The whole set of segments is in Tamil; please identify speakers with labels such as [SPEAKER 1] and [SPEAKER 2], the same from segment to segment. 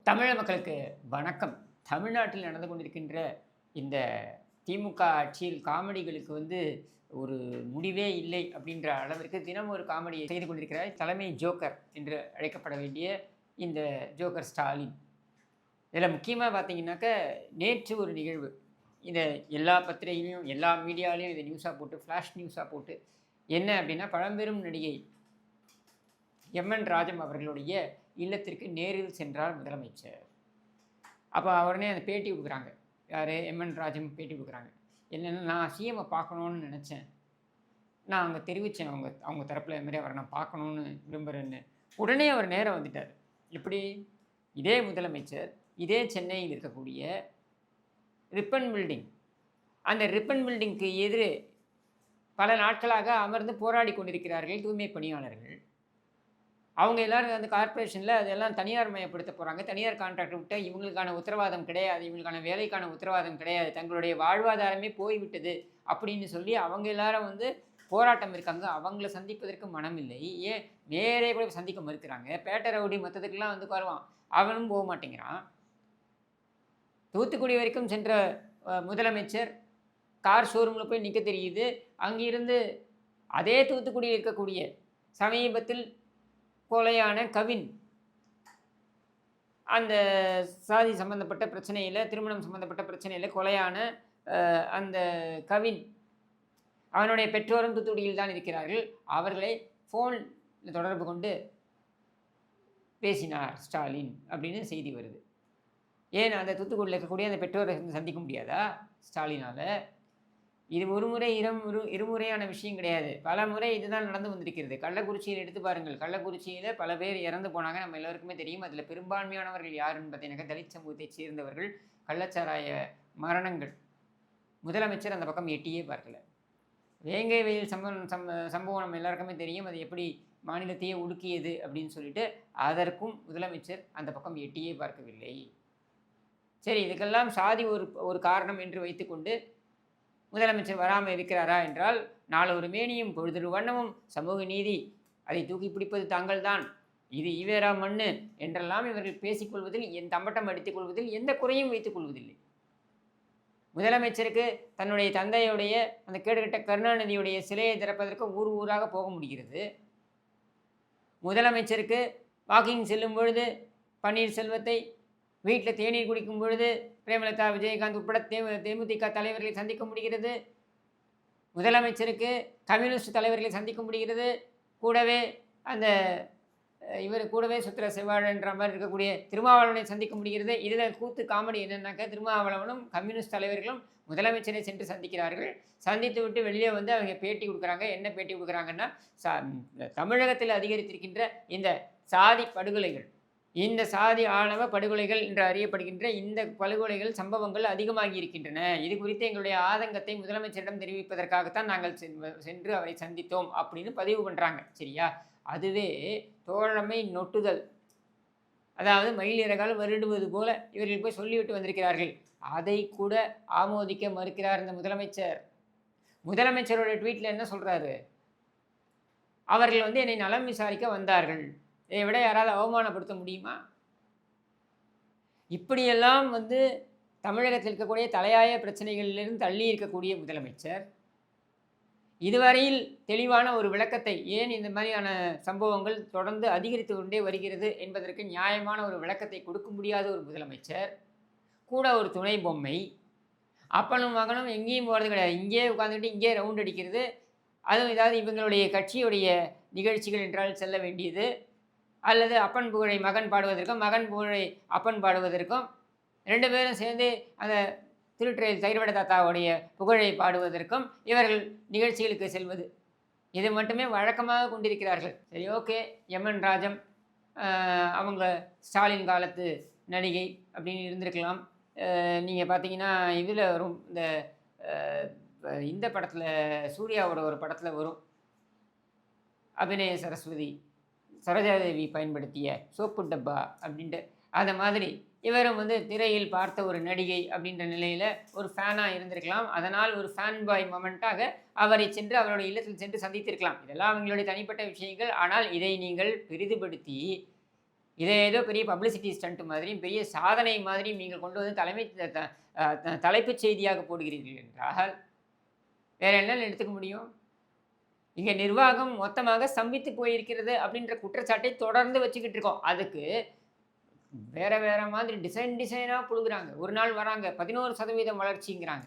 [SPEAKER 1] தமிழக மக்களுக்கு வணக்கம். தமிழ்நாட்டில் நடந்து கொண்டிருக்கின்ற இந்த திமுக ஆட்சியில் காமெடிகளுக்கு ஒரு முடிவே இல்லை அப்படின்ற அளவிற்கு தினம் ஒரு காமெடியை செய்து கொண்டிருக்கிறார் தலைமை ஜோக்கர் என்று அழைக்கப்பட வேண்டிய இந்த ஜோக்கர் ஸ்டாலின். இதில் முக்கியமாக பார்த்தீங்கன்னாக்க நேற்று ஒரு நிகழ்வு. இதை எல்லா பத்திரிகையிலையும் எல்லா மீடியாலையும் இதை நியூஸாக போட்டு ஃப்ளாஷ் நியூஸாக போட்டு என்ன அப்படின்னா, பழம்பெரும் நடிகை எம்என் ராஜம் அவர்களுடைய இல்லத்திற்கு நேரில் சென்றார் முதலமைச்சர். அப்போ உடனே அந்த பேட்டி கொடுக்குறாங்க. யார்? எம்என் ராஜம் பேட்டி கொடுக்குறாங்க. என்னென்னா, நான் சிஎம்மை பார்க்கணுன்னு நினச்சேன். நான் அங்கே தெரிவித்தேன், அவங்க அவங்க தரப்பில் இது மாதிரி அவரை நான் பார்க்கணுன்னு விரும்புகிறேன்னு. உடனே அவர் நேரம் வந்துட்டார். எப்படி? இதே முதலமைச்சர் இதே சென்னையில் இருக்கக்கூடிய ரிப்பன் பில்டிங், அந்த ரிப்பன் பில்டிங்க்கு எதிரே பல நாட்களாக அமர்ந்து போராடி கொண்டிருக்கிறார்கள் தூய்மை பணியாளர்கள். அவங்க எல்லோரும் அந்த கார்ப்பரேஷனில் அதெல்லாம் தனியார் மயப்படுத்த போகிறாங்க. தனியார் கான்ட்ராக்டர் விட்டு இவங்களுக்கான உத்தரவாதம் கிடையாது, இவங்களுக்கான வேலைக்கான உத்தரவாதம் கிடையாது, தங்களுடைய வாழ்வாதாரமே போய்விட்டது அப்படின்னு சொல்லி அவங்க எல்லாரும் போராட்டம் இருக்காங்க. அவங்கள சந்திப்பதற்கு மனம் இல்லை. ஏன் நேரே கூட சந்திக்க மறுக்கிறாங்க. பேட்டை ரவுடி மற்றதுக்கெல்லாம் வருவான், அவனும் போக மாட்டேங்கிறான். தூத்துக்குடி வரைக்கும் சென்ற முதலமைச்சர் கார் ஷோரூமில் போய் நிற்க தெரியுது. அங்கிருந்து அதே தூத்துக்குடியில் இருக்கக்கூடிய சமீபத்தில் கொலையான கவின், அந்த சாதி சம்பந்தப்பட்ட பிரச்சனையில், திருமணம் சம்பந்தப்பட்ட பிரச்சனையில் கொலையான அந்த கவின், அவனுடைய பெற்றோரும் தூத்துக்குடியில் தான் இருக்கிறார்கள். அவர்களை ஃபோனில் தொடர்பு கொண்டு பேசினார் ஸ்டாலின் அப்படின்னு செய்தி வருது. ஏன் அந்த தூத்துக்குடியில் இருக்கக்கூடிய அந்த பெற்றோரை சந்திக்க முடியாதா ஸ்டாலினால்? இது ஒரு முறை இருமுறையான விஷயம் கிடையாது. பல முறை இதுதான் நடந்து வந்திருக்கிறது. கள்ளக்குறிச்சியில் எடுத்து பாருங்கள். கள்ளக்குறிச்சியில் பல பேர் இறந்து போனாங்க, நம்ம எல்லோருக்குமே தெரியும். அதில் பெரும்பான்மையானவர்கள் யாருன்னு பார்த்தீங்கன்னாக்கா தலித் சமூகத்தைச் சேர்ந்தவர்கள். கள்ளச்சாராய மரணங்கள் முதலமைச்சர் அந்த பக்கம் எட்டியே பார்க்கல. வேங்கை வெயில் சம்பவம் நம்ம எல்லாருக்குமே தெரியும். அது எப்படி மாநிலத்தையே உலுக்கியது அப்படின்னு சொல்லிட்டு அதற்கும் முதலமைச்சர் அந்த பக்கம் எட்டியே பார்க்கவில்லை. சரி, இதுக்கெல்லாம் சாதி ஒரு காரணம் என்று வைத்துக்கொண்டு முதலமைச்சர் வராமல் இருக்கிறாரா என்றால், நாளொரு மேனியும் பொழுதொரு வண்ணமும் சமூக நீதி அதை தூக்கி பிடிப்பது தாங்கள் தான், இது ஈவேரா மண்ணு என்றெல்லாம் இவர்கள் பேசிக்கொள்வதில் தம்பட்டம் அடித்துக் கொள்வதில் எந்த குறையும் வைத்துக் கொள்வதில்லை. முதலமைச்சருக்கு தன்னுடைய தந்தையுடைய அந்த கேடுகட்ட கருணாநிதியுடைய சிலையை திறப்பதற்கு ஊர் ஊராக போக முடிகிறது. முதலமைச்சருக்கு வாக்கிங் செல்லும் பொழுது பன்னீர்செல்வத்தை, வீட்டில் தேநீர் குடிக்கும் பொழுது பிரேமலதா, விஜயகாந்த் உட்பட தேமுதிக தலைவர்களை சந்திக்க முடிகிறது. முதலமைச்சருக்கு கம்யூனிஸ்ட் தலைவர்களை சந்திக்க முடிகிறது. கூடவே அந்த கூடவே சுத்திர செவ்வாழன்ற மாதிரி இருக்கக்கூடிய திருமாவளவனை சந்திக்க முடிகிறது. இதில் கூத்து காமெடி என்னென்னாக்கா, திருமாவளவனும் கம்யூனிஸ்ட் தலைவர்களும் முதலமைச்சரை சென்று சந்திக்கிறார்கள். சந்தித்து விட்டு வெளியே அவங்க பேட்டி கொடுக்குறாங்க. என்ன பேட்டி கொடுக்குறாங்கன்னா, தமிழகத்தில் அதிகரித்திருக்கின்ற இந்த சாதி படுகொலைகள், இந்த சாதி ஆணவ படுகொலைகள் என்று அறியப்படுகின்ற இந்த படுகொலைகள் சம்பவங்கள் அதிகமாகி இருக்கின்றன. இது குறித்து எங்களுடைய ஆதங்கத்தை முதலமைச்சரிடம் தெரிவிப்பதற்காகத்தான் நாங்கள் சென்று அவரை சந்தித்தோம் அப்படின்னு பதிவு பண்ணுறாங்க. சரியா? அதுவே தோழமை நொட்டுதல், அதாவது மயிலிறகால் வருடுவது போல இவர்கள் போய் சொல்லிவிட்டு வந்திருக்கிறார்கள். அதை கூட ஆமோதிக்க மறுக்கிறார் இந்த முதலமைச்சர். முதலமைச்சரோட ட்வீட்டில் என்ன சொல்கிறாரு? அவர்கள் என்னை நலம் விசாரிக்க வந்தார்கள். இதை விட யாராவது அவமானப்படுத்த முடியுமா? இப்படியெல்லாம் தமிழகத்தில் இருக்கக்கூடிய தலையாய பிரச்சனைகளிலிருந்து தள்ளி இருக்கக்கூடிய முதலமைச்சர் இதுவரையில் தெளிவான ஒரு விளக்கத்தை, ஏன் இந்த மாதிரியான சம்பவங்கள் தொடர்ந்து அதிகரித்து கொண்டே வருகிறது என்பதற்கு நியாயமான ஒரு விளக்கத்தை கொடுக்க முடியாத ஒரு முதலமைச்சர், கூட ஒரு துணை பொம்மை, அப்பனும் மகனும் எங்கேயும் போகிறது கிடையாது. இங்கே உட்காந்துக்கிட்டு இங்கே ரவுண்ட் அடிக்கிறது. அதுவும் ஏதாவது இவங்களுடைய கட்சியுடைய நிகழ்ச்சிகள் என்றால் செல்ல வேண்டியது, அல்லது அப்பன் புகழை மகன் பாடுவதற்கும் மகன் புகழை அப்பன் பாடுவதற்கும், ரெண்டு பேரும் சேர்ந்து அந்த திருட்டுறையில் தைரவட தாத்தாவுடைய புகழை பாடுவதற்கும் இவர்கள் நிகழ்ச்சிகளுக்கு செல்வது, இது மட்டுமே வழக்கமாக கொண்டிருக்கிறார்கள். சரி, ஓகே. எம்என் ராஜம் அவங்க ஸ்டாலின் காலத்து நடிகை அப்படின்னு இருந்திருக்கலாம். நீங்கள் பார்த்தீங்கன்னா இதில் வரும், இந்த படத்தில் சூர்யாவோட ஒரு படத்தில் வரும், அபிநய சரஸ்வதி சரோஜாதேவி பயன்படுத்திய சோப்பு டப்பா அப்படின்ட்டு, அந்த மாதிரி இவரும் திரையில் பார்த்த ஒரு நடிகை அப்படின்ற நிலையில் ஒரு ஃபேனாக இருந்திருக்கலாம். அதனால் ஒரு ஃபேன் பாய் மொமெண்ட்டாக அவரை சென்று அவருடைய இல்லத்தில் சென்று சந்தித்திருக்கலாம். இதெல்லாம் அவங்களுடைய தனிப்பட்ட விஷயங்கள். ஆனால் இதை நீங்கள் பெரிதுபடுத்தி இதை ஏதோ பெரிய பப்ளிசிட்டி ஸ்டண்ட் மாதிரியும் பெரிய சாதனை மாதிரியும் நீங்கள் கொண்டு வந்து தலைப்புச் செய்தியாக போடுகிறீர்கள் என்றால் வேற என்ன எடுத்துக்க முடியும்? இங்கே நிர்வாகம் மொத்தமாக ஸ்தம்பித்து போயிருக்கிறது அப்படின்ற குற்றச்சாட்டை தொடர்ந்து வச்சுக்கிட்டு இருக்கோம். அதுக்கு வேற வேற மாதிரி டிசைனாக புழுகுறாங்க. ஒரு நாள் வராங்க 11% வளர்ச்சிங்கிறாங்க,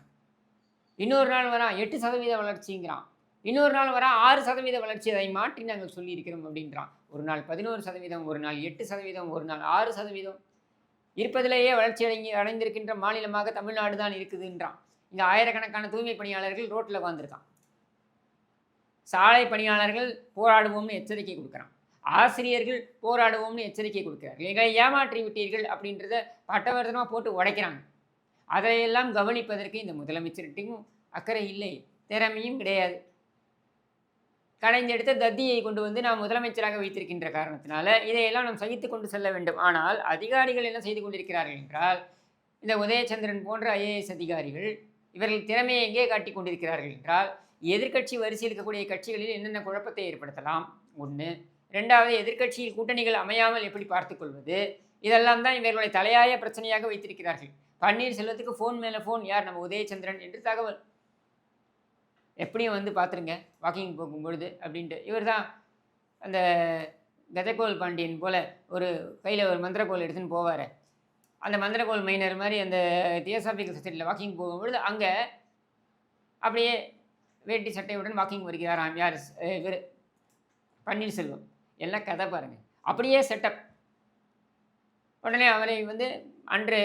[SPEAKER 1] இன்னொரு நாள் வரான் 8% வளர்ச்சிங்கிறான், இன்னொரு நாள் வரான் 6% வளர்ச்சி, அதை மாற்றி நாங்கள் சொல்லியிருக்கிறோம் அப்படின்றான். ஒரு நாள் 11%, ஒரு நாள் 8%, ஒரு நாள் 6%. இருப்பதிலேயே வளர்ச்சி அடைந்திருக்கின்ற மாநிலமாக தமிழ்நாடு தான் இருக்குதுன்றான். இங்கே ஆயிரக்கணக்கான தூய்மை பணியாளர்கள் ரோட்டில் உட்காந்துருக்கான். சாலை பணியாளர்கள் போராடுவோம்னு எச்சரிக்கை கொடுக்குறான். ஆசிரியர்கள் போராடுவோம்னு எச்சரிக்கை கொடுக்குறார்கள். எங்களை ஏமாற்றி விட்டீர்கள் அப்படின்றத பட்டவர்த்தனமாக போட்டு உடைக்கிறாங்க. அதையெல்லாம் கவனிப்பதற்கு இந்த முதலமைச்சர்கிட்டையும் அக்கறை இல்லை, திறமையும் கிடையாது. கடைஞ்செடுத்த தத்தியை கொண்டு வந்து நாம் முதலமைச்சராக வைத்திருக்கின்ற காரணத்தினால இதையெல்லாம் நாம் சகித்து கொண்டு செல்ல வேண்டும். ஆனால் அதிகாரிகள் என்ன செய்து கொண்டிருக்கிறார்கள் என்றால், இந்த உதயச்சந்திரன் போன்ற IAS அதிகாரிகள் இவர்கள் திறமையை எங்கே காட்டி கொண்டிருக்கிறார்கள் என்றால், எதிர்க்கட்சி வரிசையில் இருக்கக்கூடிய கட்சிகளில் என்னென்ன குழப்பத்தை ஏற்படுத்தலாம் ஒன்று, ரெண்டாவது எதிர்க்கட்சியில் கூட்டணிகள் அமையாமல் எப்படி பார்த்துக்கொள்வது, இதெல்லாம் தான் இவர்களுடைய தலையாய பிரச்சனையாக வைத்திருக்கிறார்கள். பன்னீர்செல்வத்துக்கு ஃபோன் மேலே ஃபோன், யார் நம்ம உதயச்சந்திரன் என்று தகவல், எப்படியும் வந்து பார்த்துருங்க வாக்கிங் போகும்பொழுது அப்படின்ட்டு. இவர் தான் அந்த கஜகோல் பாண்டியன் போல் ஒரு கையில் ஒரு மந்திரக்கோல் எடுத்துன்னு போவார். அந்த மந்திரக்கோல் மைனர் மாதிரி அந்த தியோசாபிக்கல் சொசைட்டியில் வாக்கிங் போகும்பொழுது அங்கே அப்படியே வேட்டி சட்டையுடன் வாக்கிங் வருகிறாராம். யார்? இவர் பன்னீர்செல்வம். எல்லாம் கதை பாருங்கள், அப்படியே செட்டப். உடனே அவரை வந்து அன்று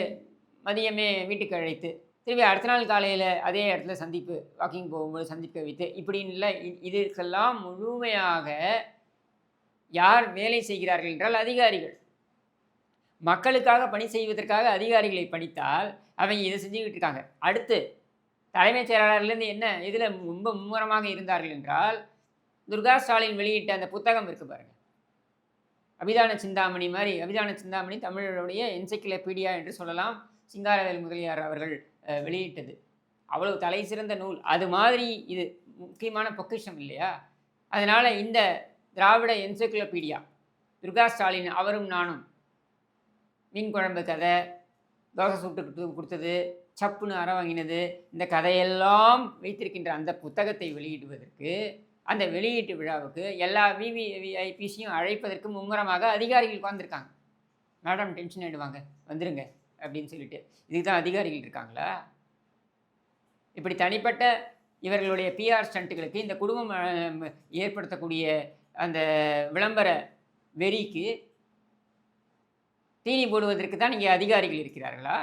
[SPEAKER 1] மதியமே வீட்டுக்கு அழைத்து திரும்பி அடுத்த நாள் காலையில் அதே இடத்துல சந்திப்பு, வாக்கிங் போகும்போது சந்திக்க வைத்து, இப்படின்னு இல்லை. இதற்கெல்லாம் முழுமையாக யார் வேலை செய்கிறார்கள் என்றால் அதிகாரிகள். மக்களுக்காக பணி செய்வதற்காக அதிகாரிகளை பணித்தால் அவங்க இதை செஞ்சுக்கிட்டு இருக்காங்க. அடுத்து தலைமைச் செயலாளர்லேருந்து என்ன இதில் ரொம்ப மும்முரமாக இருந்தார்கள் என்றால், துர்கா ஸ்டாலின் வெளியிட்ட அந்த புத்தகம் இருக்குது பாருங்கள், அபிதான சிந்தாமணி மாதிரி. அபிதான சிந்தாமணி தமிழருடைய என்சைக்ளோபீடியா என்று சொல்லலாம். சிங்காரவேல் முதலியார் அவர்கள் வெளியிட்டது. அவ்வளவு தலை சிறந்த நூல். அது மாதிரி இது முக்கியமான பொக்கிஷம் இல்லையா? அதனால் இந்த திராவிட என்சைக்ளோபீடியா, துர்கா ஸ்டாலின் அவரும் நானும், மீன் குழம்பு கதை, தோசை சுட்டு கொடுத்தது, சப்புன்னு அற வாங்கினது, இந்த கதையெல்லாம் வைத்திருக்கின்ற அந்த புத்தகத்தை வெளியிடுவதற்கு, அந்த வெளியீட்டு விழாவுக்கு எல்லா VVIPஸையும் அழைப்பதற்கு மும்முரமாக அதிகாரிகள் உட்காந்துருக்காங்க. மேடம் டென்ஷன் ஆகிடுவாங்க, வந்துடுங்க அப்படின்னு சொல்லிட்டு. இதுக்கு தான் அதிகாரிகள் இருக்காங்களா? இப்படி தனிப்பட்ட இவர்களுடைய PR ஸ்டண்ட்டுகளுக்கு, இந்த குடும்பம் ஏற்படுத்தக்கூடிய அந்த விளம்பர வெறிக்கு தீனி போடுவதற்கு தான் இங்கே அதிகாரிகள் இருக்கிறார்களா?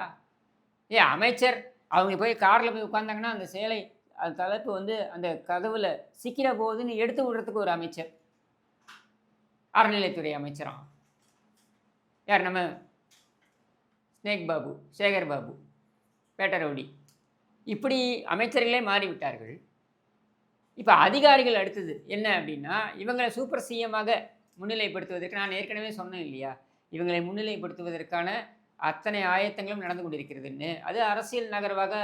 [SPEAKER 1] அமைச்சர் அவங்க போய் காரில் போய் உட்காந்தாங்கன்னா அந்த சேலை அந்த தலைப்பு வந்து அந்த கதவுல சிக்கிற போதுன்னு எடுத்து விடுறதுக்கு ஒரு அமைச்சர், அறநிலைத்துறை அமைச்சராம். யார்? நம்ம ஸ்னேக் பாபு, சேகர் பாபு, பேட்டரவுடி. இப்படி அமைச்சர்களே மாறிவிட்டார்கள். இப்போ அதிகாரிகள் அடுத்தது என்ன அப்படின்னா, இவங்களை சூப்பர் CM-ஆக முன்னிலைப்படுத்துவதற்கு, நான் ஏற்கனவே சொன்னேன் இல்லையா, இவங்களை முன்னிலைப்படுத்துவதற்கான அத்தனை ஆயத்தங்களும் நடந்து கொண்டிருக்கிறதுன்னு. அது அரசியல் நகர்வாக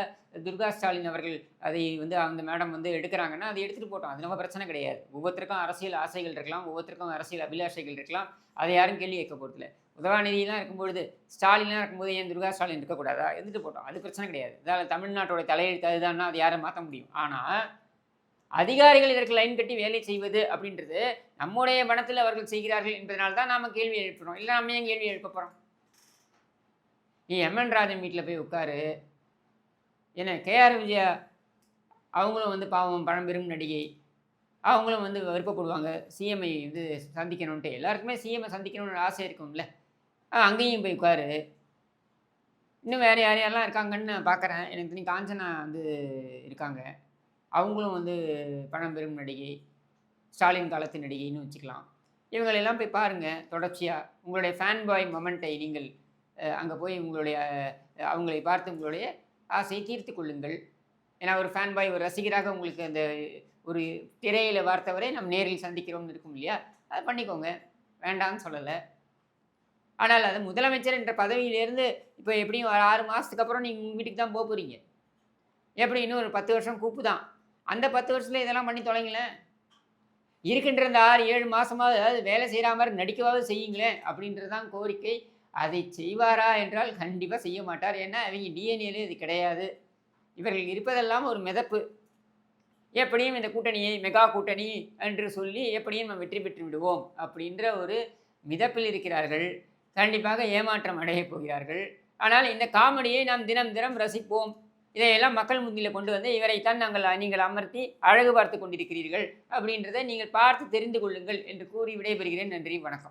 [SPEAKER 1] துர்கா ஸ்டாலின் அவர்கள் அதை வந்து அந்த மேடம் வந்து எடுக்கிறாங்கன்னா அதை எடுத்துகிட்டு போட்டோம், அது நம்ம பிரச்சனை கிடையாது. ஒவ்வொருத்தருக்கும் அரசியல் ஆசைகள் இருக்கலாம், ஒவ்வொருத்தருக்கும் அரசியல் அபிலாஷைகள் இருக்கலாம், அதை யாரும் கேள்வி கேட்க போகிறதில்ல. உதயநிதியெலாம் இருக்கும்பொழுது, ஸ்டாலின்லாம் இருக்கும்போது ஏன் துர்கா ஸ்டாலின் இருக்கக்கூடாதா? எடுத்துகிட்டு போட்டோம், அது பிரச்சனை கிடையாது. அதாவது தமிழ்நாட்டோட தலையெழுத்து அதுதான்னா அது யாரை மாற்ற முடியும். ஆனால் அதிகாரிகள் இதற்கு லைன் கட்டி வேலை செய்வது அப்படின்றது நம்முடைய பணத்தில் அவர்கள் செய்கிறார்கள் என்பதனால தான் நாம் கேள்வி எழுப்புகிறோம். இல்லை நம்ம ஏன் கேள்வி எழுப்ப போகிறோம்? நீ MN ராஜன் வீட்டில் போய் உட்காரு. ஏன்னா KR விஜயா அவங்களும் வந்து பாவம் பழம்பெரும் நடிகை, அவங்களும் வந்து விருப்பப்படுவாங்க CM-ஐ வந்து சந்திக்கணுன்ட்டு. எல்லாருக்குமே CM-ஐ சந்திக்கணும்னு ஆசை இருக்கும்ல. அங்கேயும் போய் உட்காரு. இன்னும் வேறு யாரெல்லாம் இருக்காங்கன்னு நான் பார்க்குறேன். எனக்கு தெரிஞ்சு காஞ்சனா வந்து இருக்காங்க, அவங்களும் வந்து பழம்பெரும் நடிகை, ஸ்டாலின் காலத்து நடிகைன்னு வச்சுக்கலாம். இவங்களெல்லாம் போய் பாருங்கள் தொடர்ச்சியாக. உங்களுடைய ஃபேன் பாய் மொமெண்ட்டை நீங்கள் அங்கே போய் உங்களுடைய அவங்களை பார்த்து உங்களுடைய ஆசையை தீர்த்து கொள்ளுங்கள். ஏன்னா ஒரு ஃபேன் பாய், ஒரு ரசிகராக உங்களுக்கு அந்த ஒரு திரையில் பார்த்தவரை நம் நேரில் சந்திக்கிறோம்னு இருக்கும் இல்லையா, அதை பண்ணிக்கோங்க, வேண்டான்னு சொல்லலை. ஆனால் அது முதலமைச்சர் என்ற பதவியிலேருந்து இப்போ எப்படியும் ஒரு 6 மாதத்துக்கு அப்புறம் நீங்கள் உங்கள் வீட்டுக்கு தான் போக போகிறீங்க. எப்படி இன்னும் ஒரு 10 வருஷம் கூப்பு தான். அந்த 10 வருஷத்தில் இதெல்லாம் பண்ணி தொலைங்களேன். இருக்கின்ற இந்த 6-7 மாதமாவது அதாவது வேலை செய்கிற மாதிரி நடிக்கவாவது செய்யுங்களேன் அப்படின்றது தான் கோரிக்கை. அதை செய்வாரா என்றால் கண்டிப்பாக செய்ய மாட்டார். ஏன்னா அவங்க டிஎன்ஏலே இது கிடையாது. இவர்கள் இருப்பதெல்லாம் ஒரு மிதப்பு. எப்படியும் இந்த கூட்டணியை மெகா கூட்டணி என்று சொல்லி எப்படியும் நம்ம வெற்றி பெற்று விடுவோம் அப்படின்ற ஒரு மிதப்பில் இருக்கிறார்கள். கண்டிப்பாக ஏமாற்றம் அடையப் போகிறார்கள். ஆனால் இந்த காமெடியை நாம் தினம் தினம் ரசிப்போம். இதையெல்லாம் மக்கள் முன்னிலையில் கொண்டு வந்து இவரைத்தான் நீங்கள் அமர்த்தி அழகு பார்த்து கொண்டிருக்கிறீர்கள் அப்படின்றதை நீங்கள் பார்த்து தெரிந்து கொள்ளுங்கள் என்று கூறி விடைபெறுகிறேன். நன்றி, வணக்கம்.